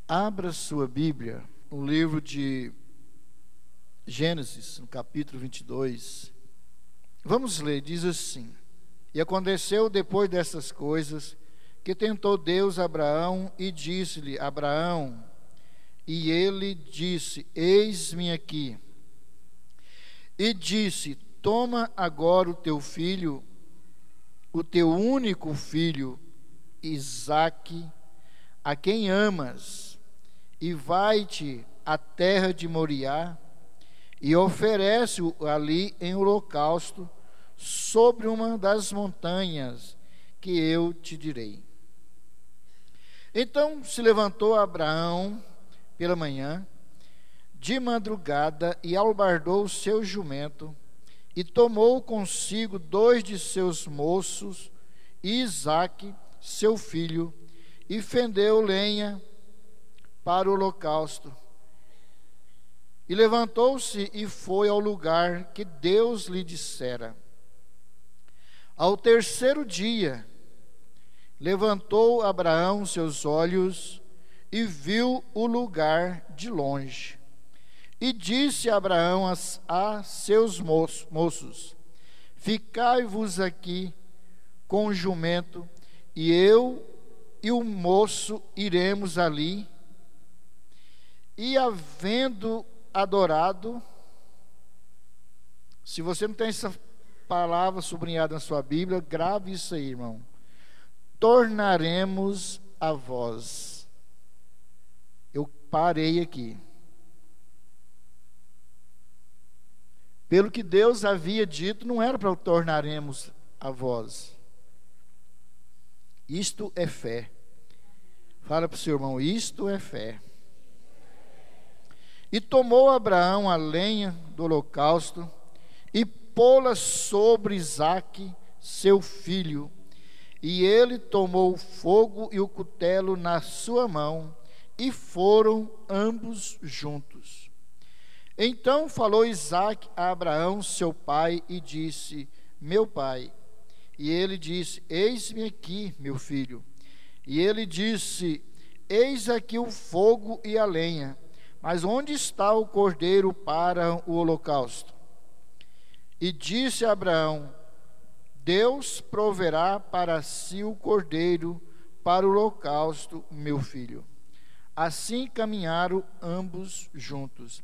Abra sua Bíblia no livro de Gênesis, no capítulo 22. Vamos ler, diz assim: E aconteceu depois dessas coisas, que tentou Deus Abraão e disse-lhe: Abraão, e ele disse: Eis-me aqui. E disse: Toma agora o teu filho, o teu único filho, Isaque, a quem amas, e vai-te à terra de Moriá, e oferece-o ali em holocausto, sobre uma das montanhas que eu te direi. Então se levantou Abraão pela manhã, de madrugada, e albardou o seu jumento, e tomou consigo 2 de seus moços, e Isaque, seu filho, e fendeu lenha para o holocausto. E levantou-se e foi ao lugar que Deus lhe dissera. Ao terceiro dia, levantou Abraão seus olhos e viu o lugar de longe. E disse Abraão a seus moços: Ficai-vos aqui com o jumento, e eu e o moço iremos ali. E havendo adorado, se você não tem essa palavra sublinhada na sua Bíblia, grave isso aí, irmão. Tornaremos a vós. Eu parei aqui. Pelo que Deus havia dito, não era para o tornaremos a vós. Isto é fé. Fala para o seu irmão: isto é fé. E tomou Abraão a lenha do holocausto e pô-la sobre Isaque, seu filho. E ele tomou o fogo e o cutelo na sua mão, e foram ambos juntos. Então falou Isaque a Abraão, seu pai, e disse: Meu pai. E ele disse: Eis-me aqui, meu filho. E ele disse: Eis aqui o fogo e a lenha, mas onde está o cordeiro para o holocausto? E disse Abraão: Deus proverá para si o cordeiro para o holocausto, meu filho. Assim caminharam ambos juntos.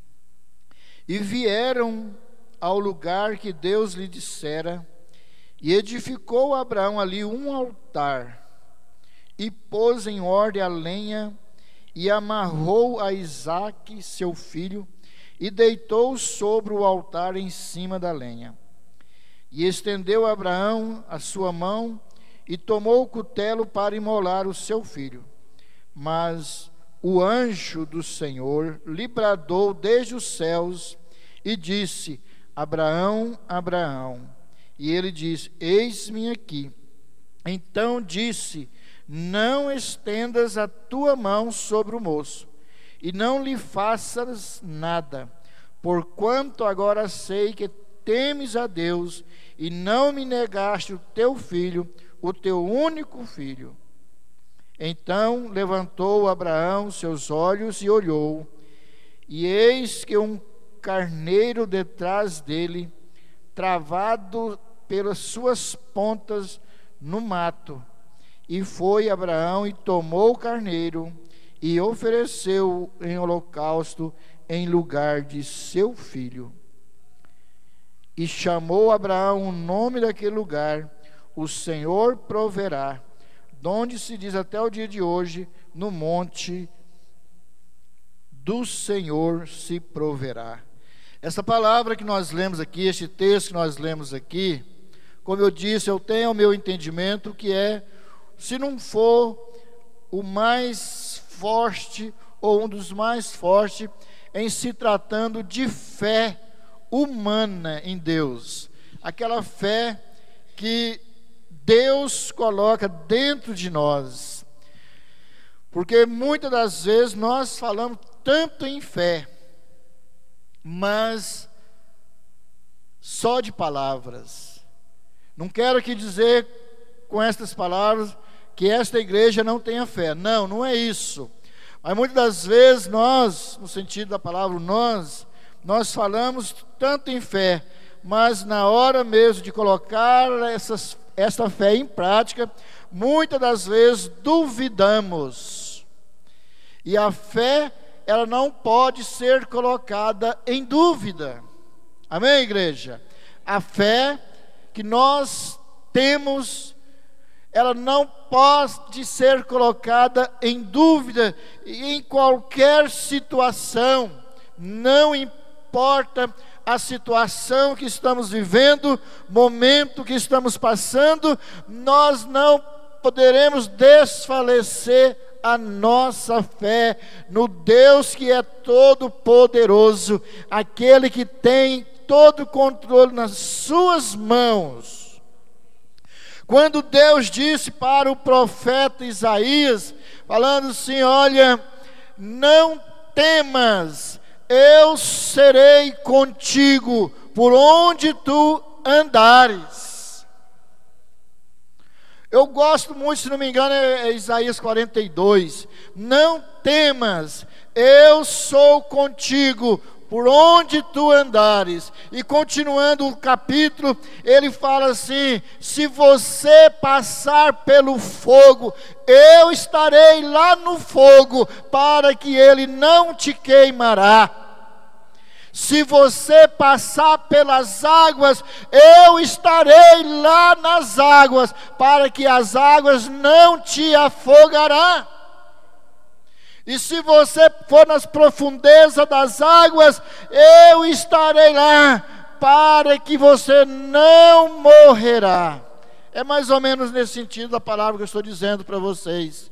E vieram ao lugar que Deus lhe dissera, e edificou Abraão ali um altar, e pôs em ordem a lenha, e amarrou a Isaque, seu filho, e deitou sobre o altar em cima da lenha. E estendeu Abraão a sua mão, e tomou o cutelo para imolar o seu filho. Mas o anjo do Senhor lhe bradou desde os céus, e disse: Abraão, Abraão. E ele disse: Eis-me aqui. Então disse: Não estendas a tua mão sobre o moço, e não lhe faças nada, porquanto agora sei que temes a Deus, e não me negaste o teu filho, o teu único filho. Então levantou Abraão seus olhos e olhou, e eis que um carneiro detrás dele, travado pelas suas pontas no mato. E foi Abraão e tomou o carneiro e ofereceu em holocausto em lugar de seu filho. E chamou Abraão o nome daquele lugar: O Senhor proverá, donde se diz até o dia de hoje: no monte do Senhor se proverá. Essa palavra que nós lemos aqui, este texto que nós lemos aqui, como eu disse, eu tenho o meu entendimento que é, se não for o mais forte ou um dos mais fortes em se tratando de fé humana em Deus, aquela fé que Deus coloca dentro de nós, porque muitas das vezes nós falamos tanto em fé, mas só de palavras. Não quero aqui dizer com estas palavras que esta igreja não tenha fé. Não, não é isso. Mas muitas das vezes nós, no sentido da palavra nós falamos tanto em fé, mas na hora mesmo de colocar essa fé em prática, muitas das vezes duvidamos. E a fé, ela não pode ser colocada em dúvida. Amém, igreja? A fé que nós temos, ela não pode ser colocada em dúvida em qualquer situação. Não importa a situação que estamos vivendo, momento que estamos passando, nós não poderemos desfalecer a nossa fé no Deus que é todo poderoso, aquele que tem todo o controle nas suas mãos. Quando Deus disse para o profeta Isaías, falando assim: olha, não temas, eu serei contigo por onde tu andares. Eu gosto muito, se não me engano, é Isaías 42. Não temas, eu sou contigo por onde tu andares. E continuando o capítulo, ele fala assim: se você passar pelo fogo, eu estarei lá no fogo, para que ele não te queimará. Se você passar pelas águas, eu estarei lá nas águas, para que as águas não te afogarão. E se você for nas profundezas das águas, eu estarei lá, para que você não morrerá. É mais ou menos nesse sentido da palavra que eu estou dizendo para vocês.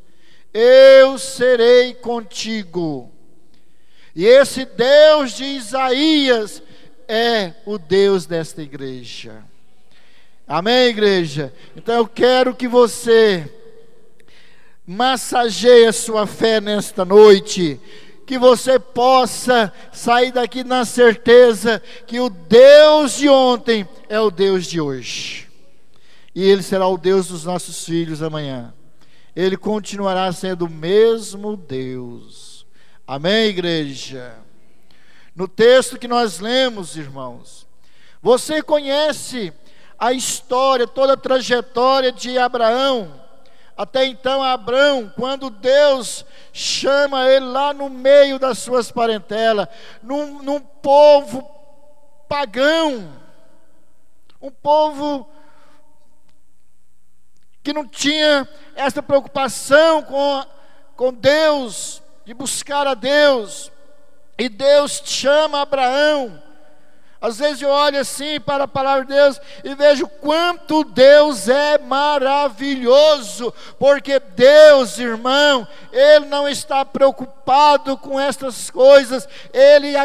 Eu serei contigo. E esse Deus de Isaías é o Deus desta igreja. Amém, igreja? Então eu quero que você massageie a sua fé nesta noite, que você possa sair daqui na certeza que o Deus de ontem é o Deus de hoje, e Ele será o Deus dos nossos filhos amanhã. Ele continuará sendo o mesmo Deus. Amém, igreja? No texto que nós lemos, irmãos, você conhece a história, toda a trajetória de Abraão. Até então, Abraão, quando Deus chama ele lá no meio das suas parentelas, num povo pagão, um povo que não tinha essa preocupação com Deus, de buscar a Deus, e Deus chama Abraão. Às vezes eu olho assim para a palavra de Deus e vejo quanto Deus é maravilhoso, porque Deus, irmão, Ele não está preocupado com essas coisas, Ele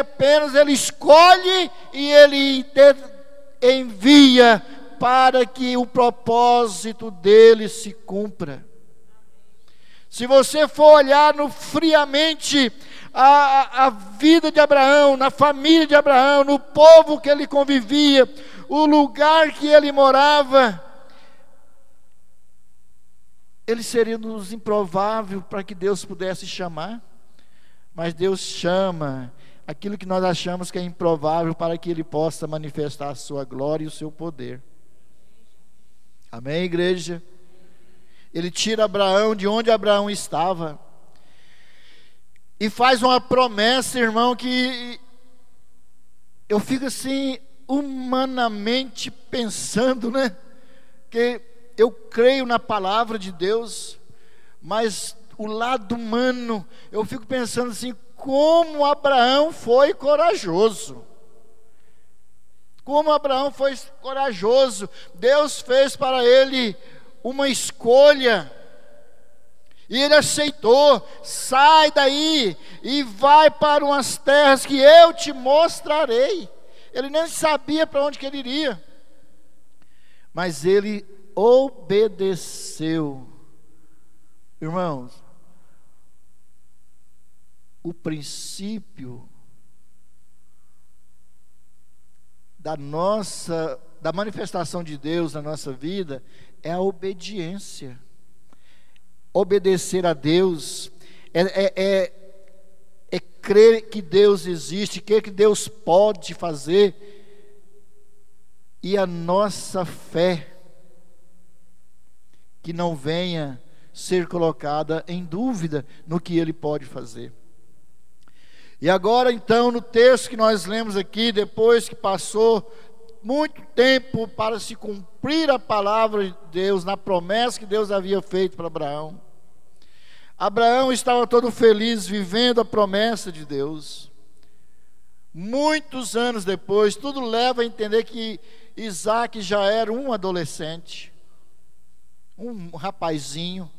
escolhe e Ele envia para que o propósito dele se cumpra. Se você for olhar friamente a vida de Abraão, na família de Abraão, no povo que ele convivia, o lugar que ele morava, ele seria nos improvável para que Deus pudesse chamar. Mas Deus chama aquilo que nós achamos que é improvável para que Ele possa manifestar a sua glória e o seu poder. Amém, igreja? Ele tira Abraão de onde Abraão estava e faz uma promessa, irmão, que eu fico assim, humanamente pensando, né? Que eu creio na palavra de Deus, mas o lado humano, eu fico pensando assim, como Abraão foi corajoso. Como Abraão foi corajoso. Deus fez para ele uma escolha, e ele aceitou. Sai daí e vai para umas terras que eu te mostrarei. Ele nem sabia para onde que ele iria, mas ele obedeceu. Irmãos, o princípio da manifestação de Deus na nossa vida é a obediência. Obedecer a Deus é crer que Deus existe, crer que Deus pode fazer, e a nossa fé que não venha ser colocada em dúvida no que Ele pode fazer. E agora então, no texto que nós lemos aqui, depois que passou muito tempo para se cumprir a palavra de Deus, na promessa que Deus havia feito para Abraão, Abraão estava todo feliz vivendo a promessa de Deus. Muitos anos depois, tudo leva a entender que Isaac já era um adolescente, um rapazinho.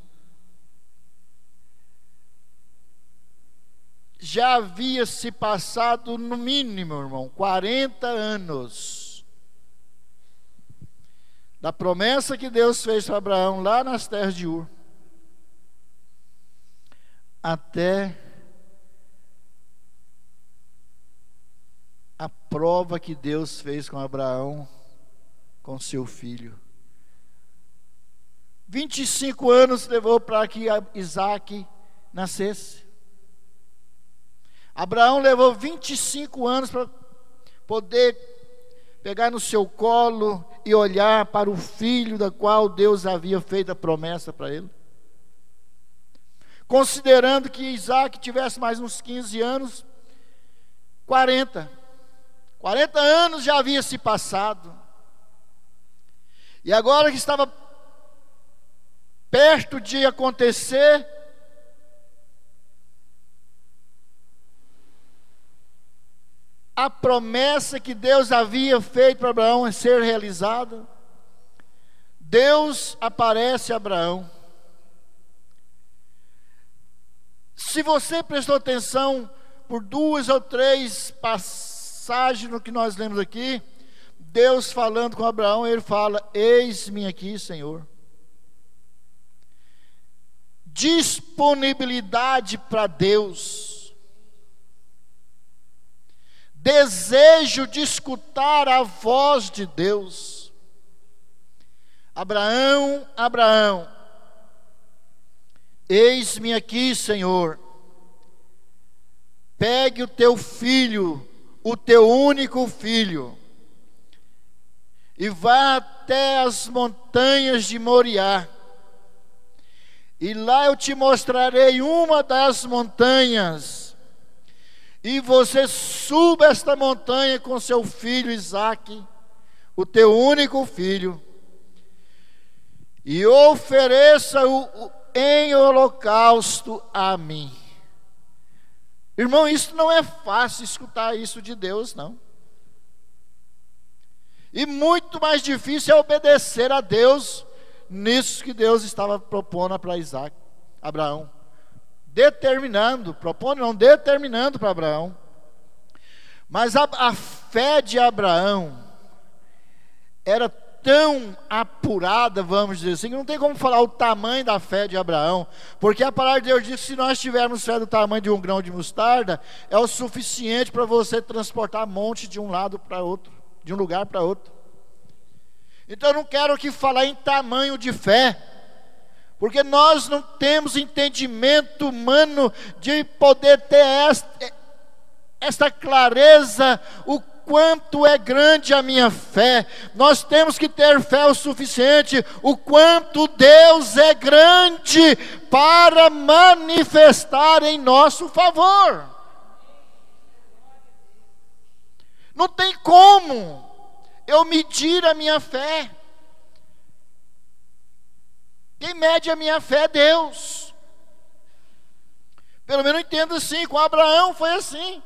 Já havia se passado, no mínimo, irmão, 40 anos da promessa que Deus fez para Abraão lá nas terras de Ur, até a prova que Deus fez com Abraão, com seu filho. 25 anos levou para que Isaac nascesse. Abraão levou 25 anos para poder pegar no seu colo e olhar para o filho da qual Deus havia feito a promessa para ele. Considerando que Isaac tivesse mais uns 15 anos, 40 anos já havia se passado. E agora que estava perto de acontecer, a promessa que Deus havia feito para Abraão ser realizada, Deus aparece a Abraão. Se você prestou atenção por 2 ou 3 passagens no que nós lemos aqui, Deus falando com Abraão, ele fala: eis-me aqui, Senhor. Disponibilidade para Deus, desejo de escutar a voz de Deus. Abraão, Abraão, eis-me aqui, Senhor. Pegue o teu filho, o teu único filho, e vá até as montanhas de Moriá, e lá eu te mostrarei uma das montanhas, e você suba esta montanha com seu filho Isaque, o teu único filho, e ofereça-o em holocausto a mim. Irmão, isso não é fácil escutar isso de Deus, não. E muito mais difícil é obedecer a Deus nisso que Deus estava propondo para Abraão. Determinando para Abraão. Mas a fé de Abraão era tão apurada, vamos dizer assim, que não tem como falar o tamanho da fé de Abraão, porque a palavra de Deus diz que se nós tivermos fé do tamanho de um grão de mostarda, é o suficiente para você transportar monte de um lado para outro, de um lugar para outro. Então eu não quero aqui falar em tamanho de fé, porque nós não temos entendimento humano de poder ter esta clareza, o quanto é grande a minha fé. Nós temos que ter fé o suficiente, o quanto Deus é grande para manifestar em nosso favor. Não tem como eu medir a minha fé. Quem mede a minha fé é Deus. Pelo menos eu entendo assim. Com Abraão foi assim.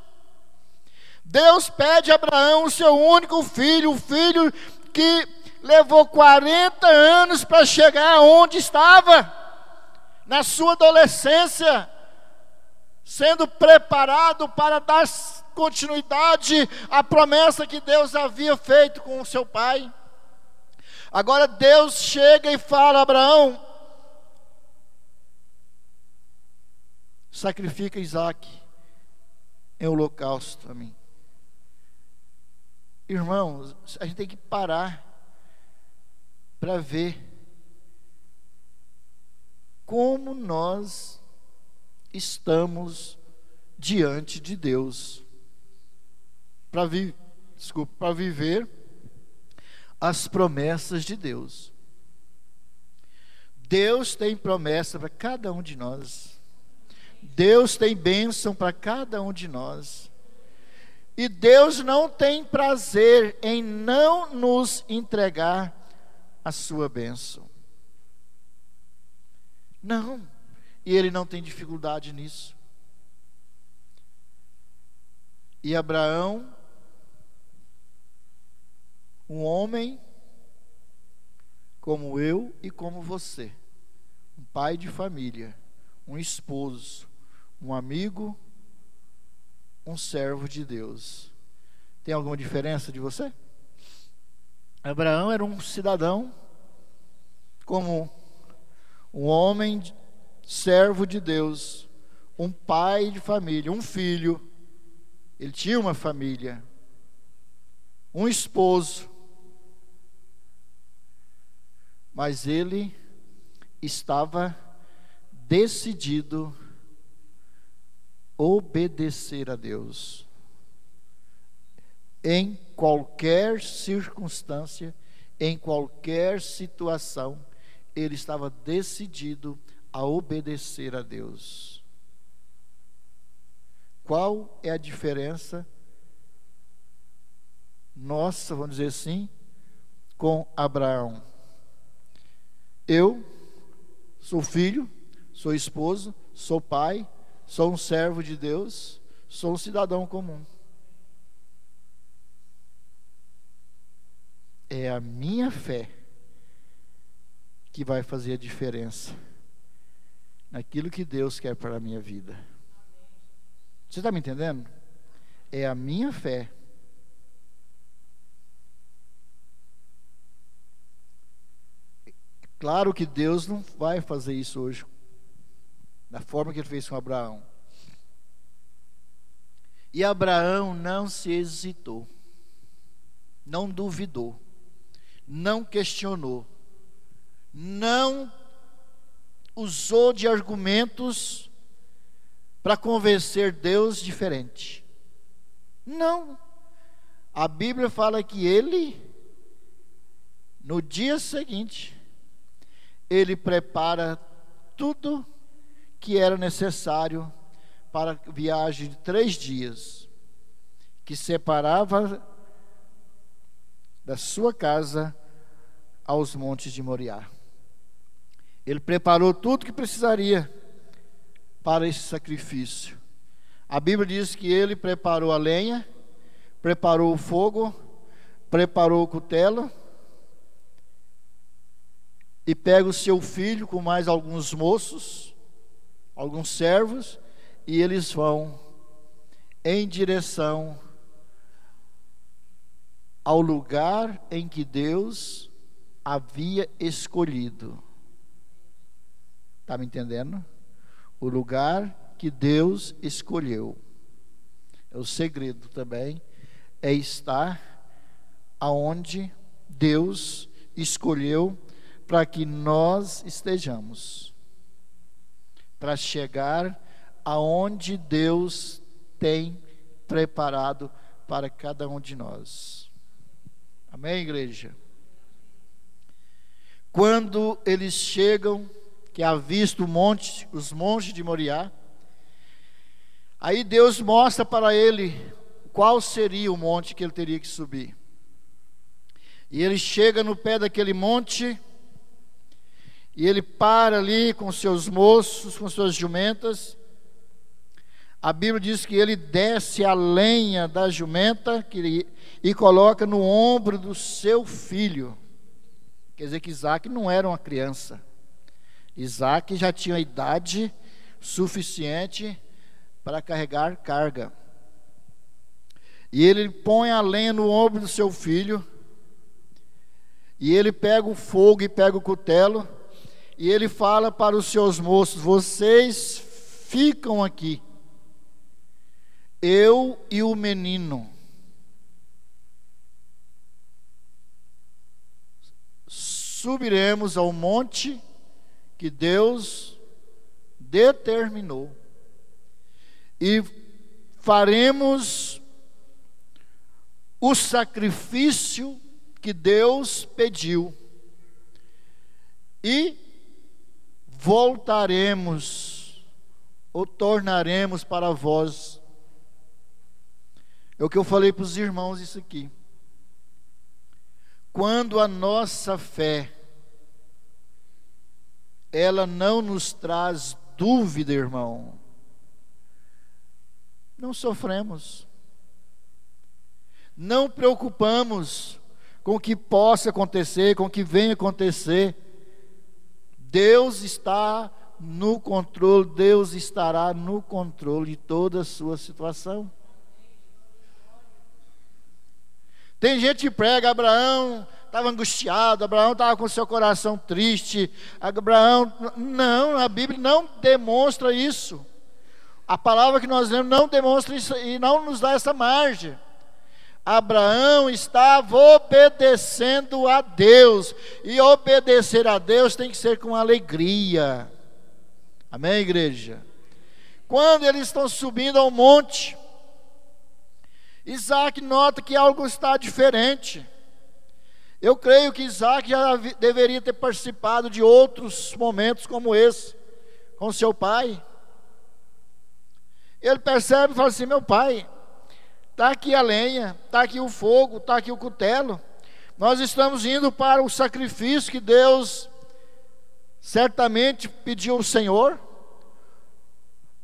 Deus pede a Abraão o seu único filho, o filho que levou 40 anos para chegar onde estava, na sua adolescência, sendo preparado para dar continuidade à promessa que Deus havia feito com o seu pai. Agora Deus chega e fala: Abraão, sacrifica Isaque em holocausto a mim. Irmãos, a gente tem que parar para ver como nós estamos diante de Deus, para viver as promessas de Deus. Deus tem promessa para cada um de nós. Deus tem bênção para cada um de nós. E Deus não tem prazer em não nos entregar a sua bênção. Não. E Ele não tem dificuldade nisso. E Abraão, um homem como eu e como você, um pai de família, um esposo, um amigo, um servo de Deus. Tem alguma diferença de você? Abraão era um cidadão, como um homem, servo de Deus, um pai de família, um filho. Ele tinha uma família, um esposo, mas ele estava decidido a obedecer a Deus. Em qualquer circunstância, em qualquer situação, ele estava decidido a obedecer a Deus. Qual é a diferença nossa, vamos dizer assim, com Abraão? Eu sou filho, sou esposo, sou pai, sou um servo de Deus, sou um cidadão comum. É a minha fé que vai fazer a diferença naquilo que Deus quer para a minha vida. Você está me entendendo? É a minha fé. Claro que Deus não vai fazer isso hoje, da forma que Ele fez com Abraão. E Abraão não se hesitou, não duvidou, não questionou, não usou de argumentos para convencer Deus diferente. Não. A Bíblia fala que ele, no dia seguinte, ele prepara tudo que era necessário para a viagem de 3 dias, que separava da sua casa aos montes de Moriá. Ele preparou tudo que precisaria para esse sacrifício. A Bíblia diz que ele preparou a lenha, preparou o fogo, preparou o cutelo, e pega o seu filho com mais alguns moços, alguns servos, e eles vão em direção ao lugar em que Deus havia escolhido. Está me entendendo? O lugar que Deus escolheu. O segredo também é estar aonde Deus escolheu para que nós estejamos, para chegar aonde Deus tem preparado para cada um de nós. Amém, igreja? Quando eles chegam, que avista os montes de Moriá, aí Deus mostra para ele qual seria o monte que ele teria que subir. E ele chega no pé daquele monte, e ele para ali com seus moços, com suas jumentas. A Bíblia diz que ele desce a lenha da jumenta e coloca no ombro do seu filho. Quer dizer que Isaac não era uma criança. Isaac já tinha idade suficiente para carregar carga. E ele põe a lenha no ombro do seu filho, e ele pega o fogo e pega o cutelo, e ele fala para os seus moços: vocês ficam aqui, eu e o menino. Subiremos ao monte que Deus determinou, e faremos o sacrifício que Deus pediu e voltaremos ou tornaremos para vós. É o que eu falei para os irmãos isso aqui. Quando a nossa fé, ela não nos traz dúvida, irmão, não sofremos, não preocupamos com o que possa acontecer, com o que venha acontecer. Deus está no controle, Deus estará no controle de toda a sua situação. Tem gente que prega, Abraão estava angustiado, Abraão estava com seu coração triste, Abraão, não, a Bíblia não demonstra isso. A palavra que nós lemos não demonstra isso e não nos dá essa margem. Abraão estava obedecendo a Deus, e obedecer a Deus tem que ser com alegria. Amém, igreja? Quando eles estão subindo ao monte, Isaac nota que algo está diferente. Eu creio que Isaac já deveria ter participado de outros momentos como esse, com seu pai. Ele percebe e fala assim: meu pai, está aqui a lenha, está aqui o fogo, está aqui o cutelo. Nós estamos indo para o sacrifício que Deus certamente pediu ao Senhor.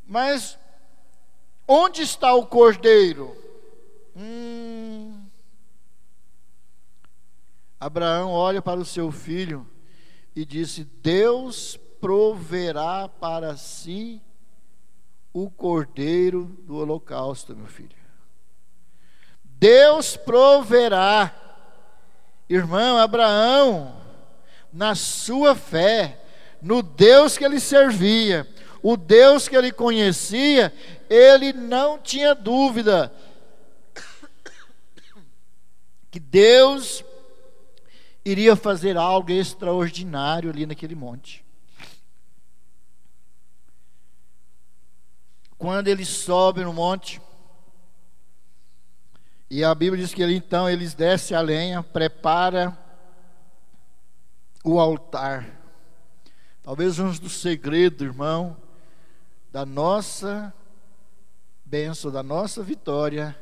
Mas onde está o cordeiro? Abraão olha para o seu filho e disse: Deus proverá para si o cordeiro do holocausto, meu filho. Deus proverá. Irmão, Abraão, na sua fé, no Deus que ele servia, o Deus que ele conhecia, ele não tinha dúvida que Deus iria fazer algo extraordinário ali naquele monte. Quando ele sobe no monte, e a Bíblia diz que eles descem a lenha, prepara o altar. Talvez um dos segredos, irmão, da nossa bênção, da nossa vitória,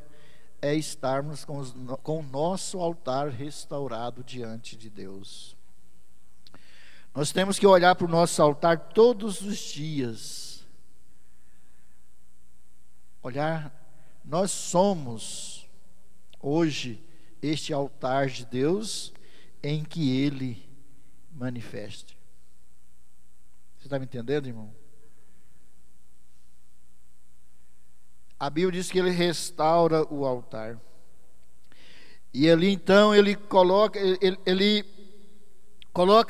é estarmos com o nosso altar restaurado diante de Deus. Nós temos que olhar para o nosso altar todos os dias. Nós somos hoje este altar de Deus em que Ele manifeste. Você está me entendendo, irmão? A Bíblia diz que Ele restaura o altar. E ali então ele coloca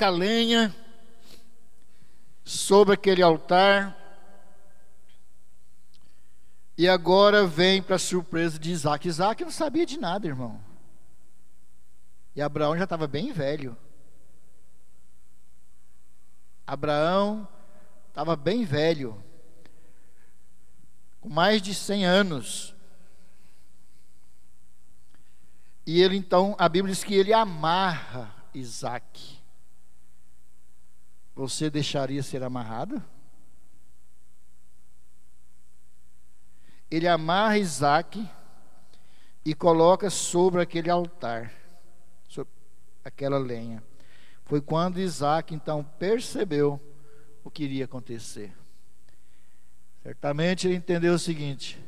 a lenha sobre aquele altar. E agora vem para a surpresa de Isaac. Isaac não sabia de nada, irmão. E Abraão já estava bem velho. Abraão estava bem velho, com mais de 100 anos. E ele então, a Bíblia diz que ele amarra Isaac. Você deixaria ser amarrado? Ele amarra Isaac e coloca sobre aquele altar, sobre aquela lenha. Foi quando Isaac então percebeu o que iria acontecer. Certamente ele entendeu o seguinte: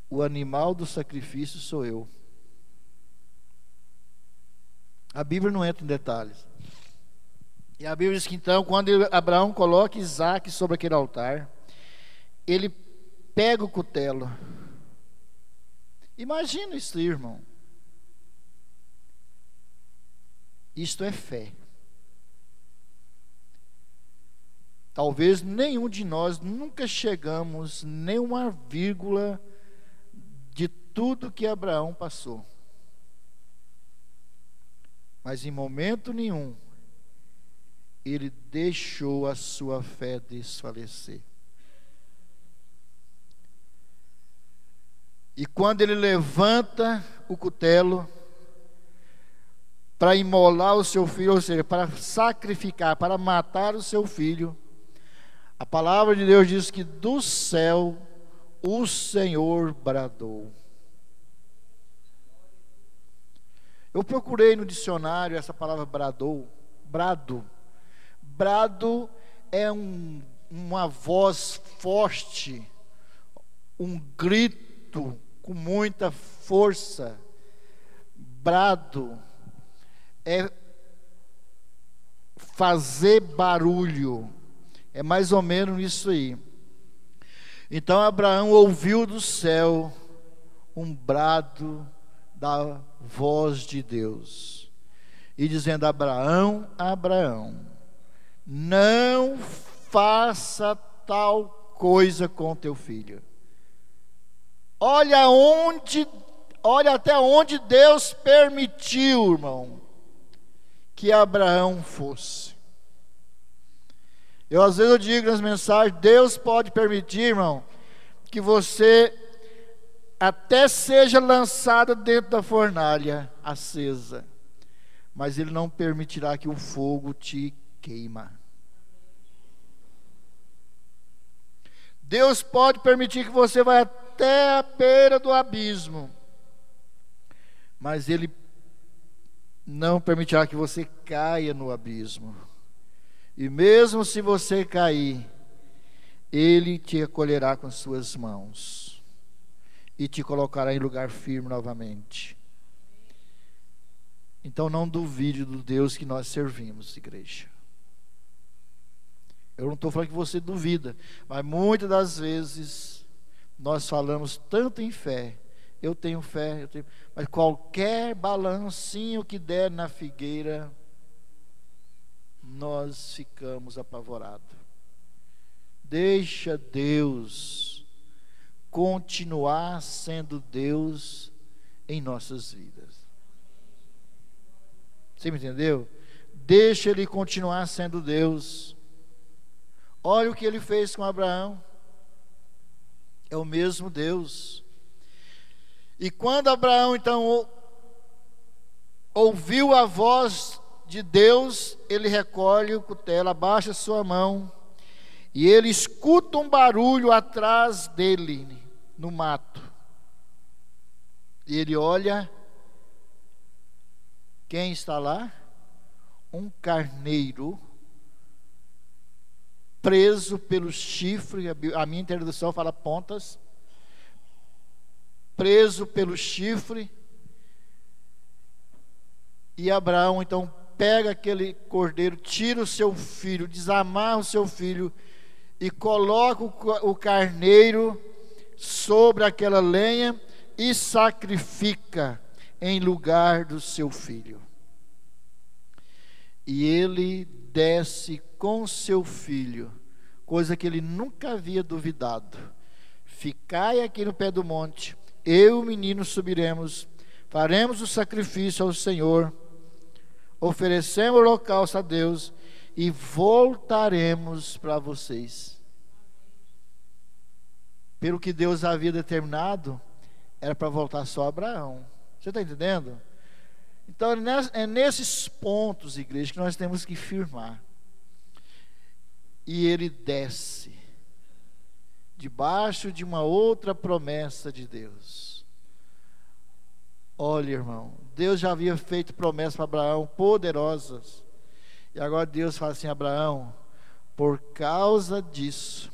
o animal do sacrifício sou eu. A Bíblia não entra em detalhes. E a Bíblia diz que então, quando Abraão coloca Isaac sobre aquele altar, ele pega o cutelo. Imagina isso, irmão. Isto é fé. Talvez nenhum de nós nunca chegamos nem uma vírgula de tudo que Abraão passou. Mas em momento nenhum ele deixou a sua fé desfalecer. E quando ele levanta o cutelo para imolar o seu filho, ou seja, para sacrificar, para matar o seu filho, a palavra de Deus diz que do céu o Senhor bradou. Eu procurei no dicionário essa palavra bradou, brado. Brado é uma voz forte, um grito com muita força. Brado é fazer barulho, é mais ou menos isso aí. Então Abraão ouviu do céu um brado da voz de Deus, e dizendo: Abraão, Abraão, não faça tal coisa com teu filho. Olha até onde Deus permitiu, irmão, que Abraão fosse. Às vezes eu digo nas mensagens, Deus pode permitir, irmão, que você até seja lançado dentro da fornalha acesa, mas Ele não permitirá que o fogo te queima. Deus pode permitir que você vá até a beira do abismo, mas Ele não permitirá que você caia no abismo. E mesmo se você cair, Ele te acolherá com suas mãos e te colocará em lugar firme novamente. Então não duvide do Deus que nós servimos, igreja. Eu não estou falando que você duvida, mas muitas das vezes nós falamos tanto em fé. Eu tenho fé, mas qualquer balancinho que der na figueira, nós ficamos apavorados. Deixa Deus continuar sendo Deus em nossas vidas. Você me entendeu? Deixa Ele continuar sendo Deus. Olha o que Ele fez com Abraão. É o mesmo Deus. E quando Abraão então ouviu a voz de Deus, ele recolhe o cutelo, abaixa sua mão, e ele escuta um barulho atrás dele, no mato. E ele olha, quem está lá? Um carneiro, preso pelo chifre, a minha tradução fala pontas, preso pelo chifre. E Abraão então pega aquele cordeiro, tira o seu filho, desamarra o seu filho e coloca o carneiro sobre aquela lenha e sacrifica em lugar do seu filho. E ele desce com seu filho, coisa que ele nunca havia duvidado. Ficai aqui no pé do monte, eu e o menino subiremos, faremos o sacrifício ao Senhor, oferecemos o holocausto a Deus e voltaremos para vocês. Pelo que Deus havia determinado, era para voltar só Abraão. Você está entendendo? Então é nesses pontos, igreja, que nós temos que firmar. E ele desce debaixo de uma outra promessa de Deus. Olha, irmão, Deus já havia feito promessas para Abraão poderosas, e agora Deus fala assim: Abraão, por causa disso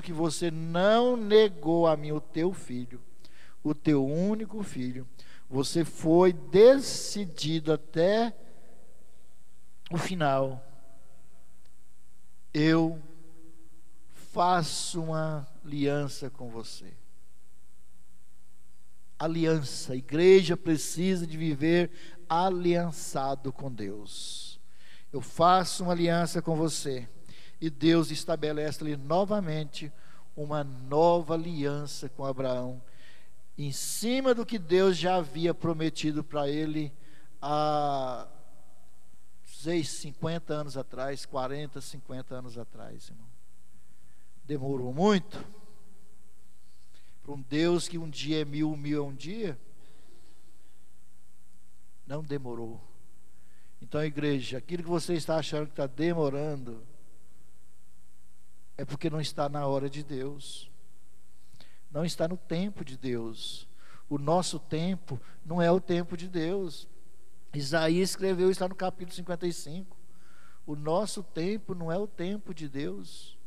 que você não negou a mim o teu filho, o teu único filho, você foi decidido até o final. Eu faço uma aliança com você. Aliança, a igreja precisa de viver aliançado com Deus. Eu faço uma aliança com você, e Deus estabelece ali novamente uma nova aliança com Abraão, em cima do que Deus já havia prometido para ele há 50 anos atrás, 40, 50 anos atrás, irmão. Demorou muito? para um Deus que um dia é 1000, 1000 é um dia, não demorou. Então, igreja, aquilo que você está achando que está demorando, é porque não está na hora de Deus, não está no tempo de Deus. O nosso tempo não é o tempo de Deus. Isaías escreveu isso lá no capítulo 55. O nosso tempo não é o tempo de Deus.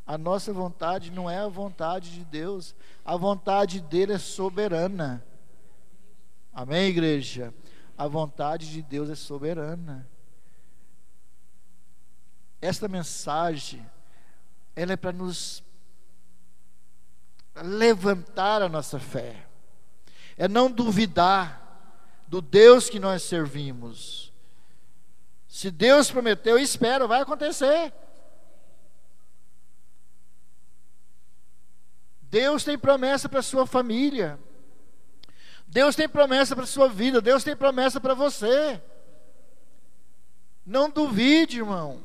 A nossa vontade não é a vontade de Deus. A vontade dele é soberana. Amém, igreja? A vontade de Deus é soberana. Esta mensagem, ela é para nos levantar a nossa fé. É não duvidar do Deus que nós servimos. Se Deus prometeu, espera, vai acontecer. Deus tem promessa para a sua família. Deus tem promessa para a sua vida. Deus tem promessa para você. Não duvide, irmão.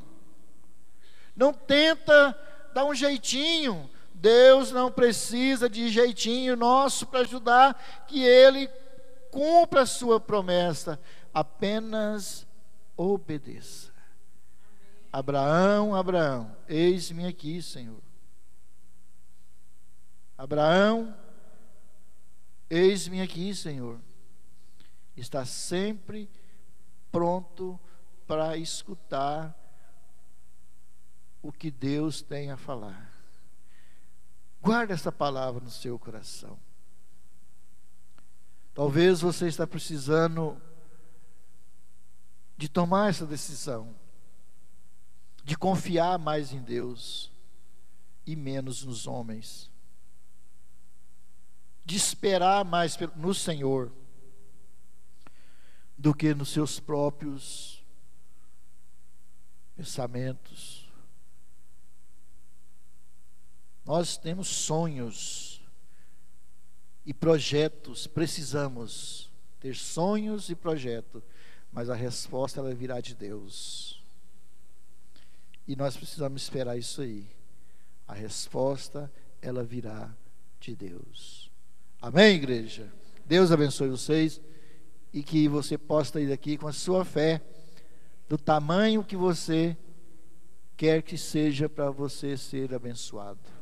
Não tenta dar um jeitinho. Deus não precisa de jeitinho nosso para ajudar que Ele cumpra a sua promessa. Apenas obedeça. Abraão, Abraão, eis-me aqui, Senhor. Abraão, eis-me aqui, Senhor. Está sempre pronto para escutar o que Deus tem a falar. Guarda essa palavra no seu coração. Talvez você está precisando de tomar essa decisão, de confiar mais em Deus e menos nos homens, de esperar mais no Senhor do que nos seus próprios pensamentos. Nós temos sonhos e projetos, precisamos ter sonhos e projetos, mas a resposta ela virá de Deus. E nós precisamos esperar isso aí. A resposta ela virá de Deus. Amém, igreja? Deus abençoe vocês e que você possa ir daqui com a sua fé do tamanho que você quer que seja para você ser abençoado.